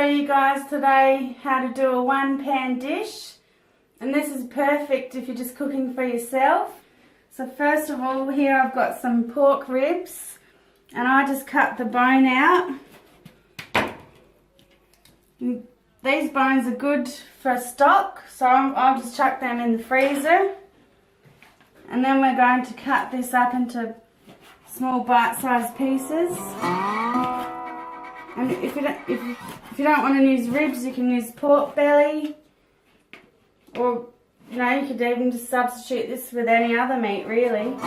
show you guys today how to do a one-pan dish, and this is perfect if you're just cooking for yourself. So first of all, here I've got some pork ribs, and I just cut the bone out. And these bones are good for stock, so I'll just chuck them in the freezer. And then we're going to cut this up into small bite-sized pieces. And if you don't want to use ribs, you can use pork belly, or you could even just substitute this with any other meat really. So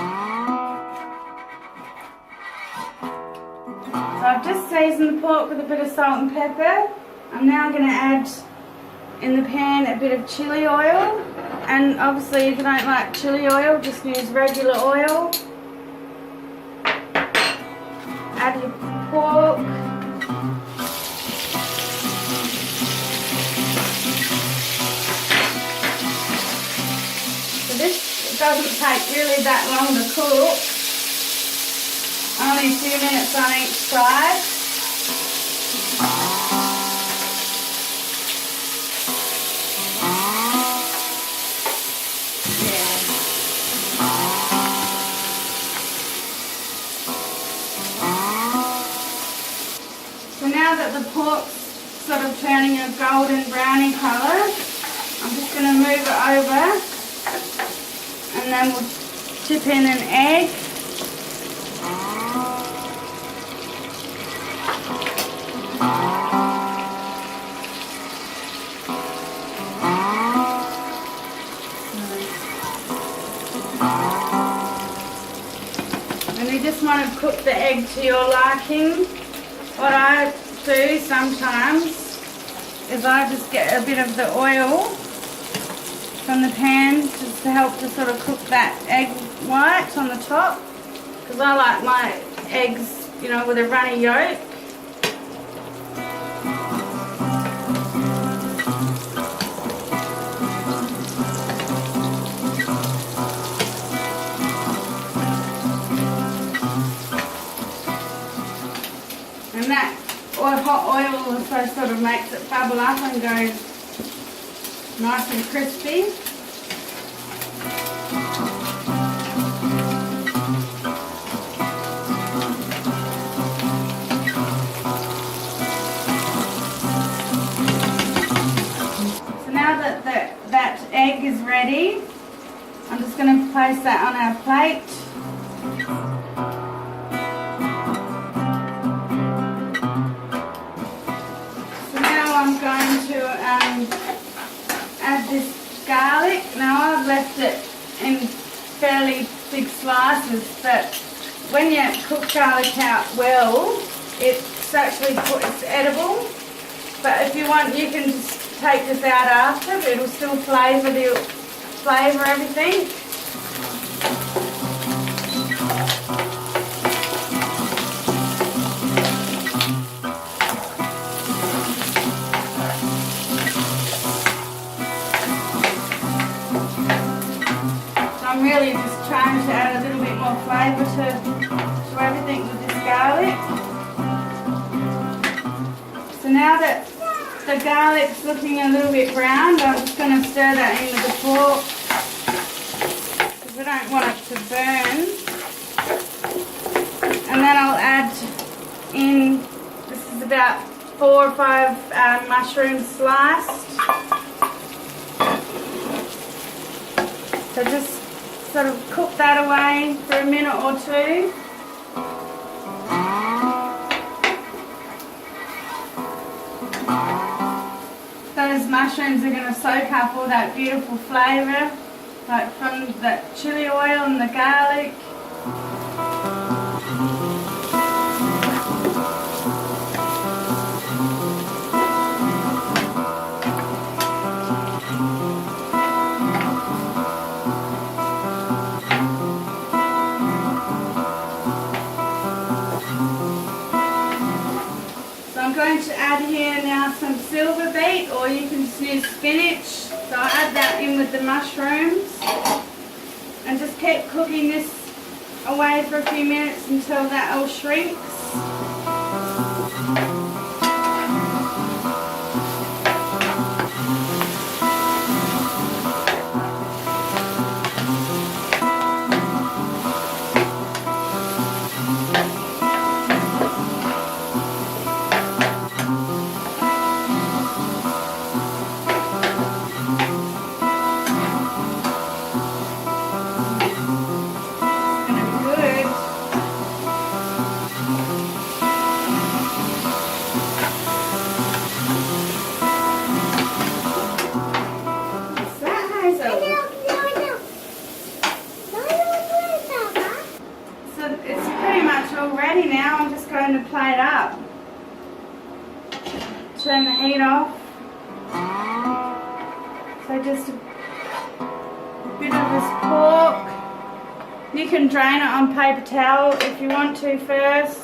I've just seasoned the pork with a bit of salt and pepper. I'm now going to add in the pan a bit of chili oil, and obviously if you don't like chili oil, just use regular oil. Add your pork. So this doesn't take really that long to cook, only a few minutes on each side. So now that the pork's sort of turning a golden browny colour, I'm just going to move it over, and then we'll chip in an egg. And you just want to cook the egg to your liking. What I do sometimes is I just get a bit of the oil from the pan just to help to sort of cook that egg white on the top, because I like my eggs, with a runny yolk. And that hot oil also sort of makes it bubble up and go nice and crispy. So now that egg is ready, I'm just going to place that on our plate. I'm going to add this garlic. Now I've left it in fairly big slices, but when you cook garlic out well, it's edible. But if you want, you can just take this out after, but it'll still flavour everything. I'm really just trying to add a little bit more flavour to everything with this garlic. So now that the garlic's looking a little bit browned, I'm just going to stir that in with the fork, because we don't want it to burn. And then I'll add in, this is about 4 or 5 mushrooms sliced. So just sort of cook that away for a minute or two. Those mushrooms are going to soak up all that beautiful flavour, like from the chili oil and the garlic. I'm going to add here now some silver beet, or you can just use spinach. So I'll add that in with the mushrooms, and just keep cooking this away for a few minutes until that all shrinks. pretty much all ready now. I'm just going to plate up. Turn the heat off. So just a bit of this pork. You can drain it on paper towel if you want to first.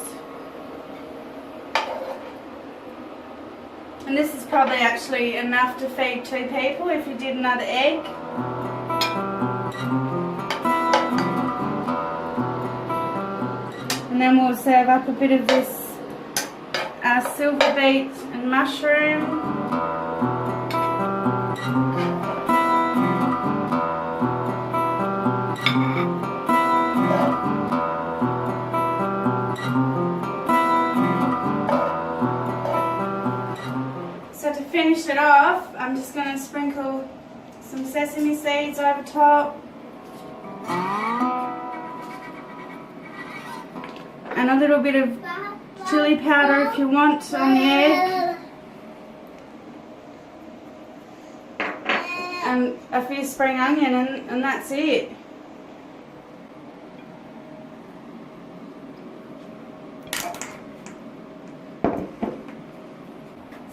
And this is probably actually enough to feed 2 people if you did another egg. And then we'll serve up a bit of this silver beet and mushroom. So to finish it off, I'm just going to sprinkle some sesame seeds over top. And a little bit of chili powder if you want on the egg. And a few spring onion and that's it.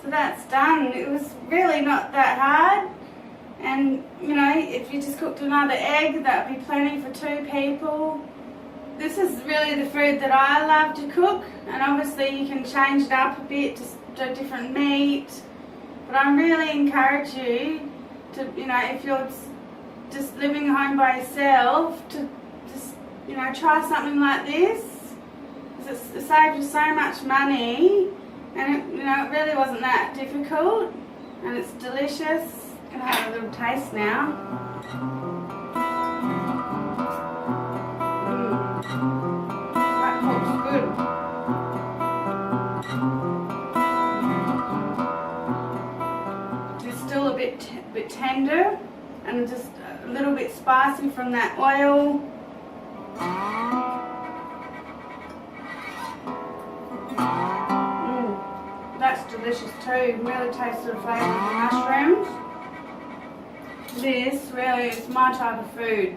So that's done. It was really not that hard. And you know, if you just cooked another egg, that would be plenty for 2 people. This is really the food that I love to cook, and obviously you can change it up a bit to do different meat. But I really encourage you to, you know, if you're just living home by yourself, to just, you know, try something like this. Because it saves you so much money, and it, you know, it really wasn't that difficult, and it's delicious. I'm gonna have a little taste now. That pork's good. It's still a bit tender and just a little bit spicy from that oil. That's delicious too. Really tastes the flavour of the mushrooms. This really is my type of food.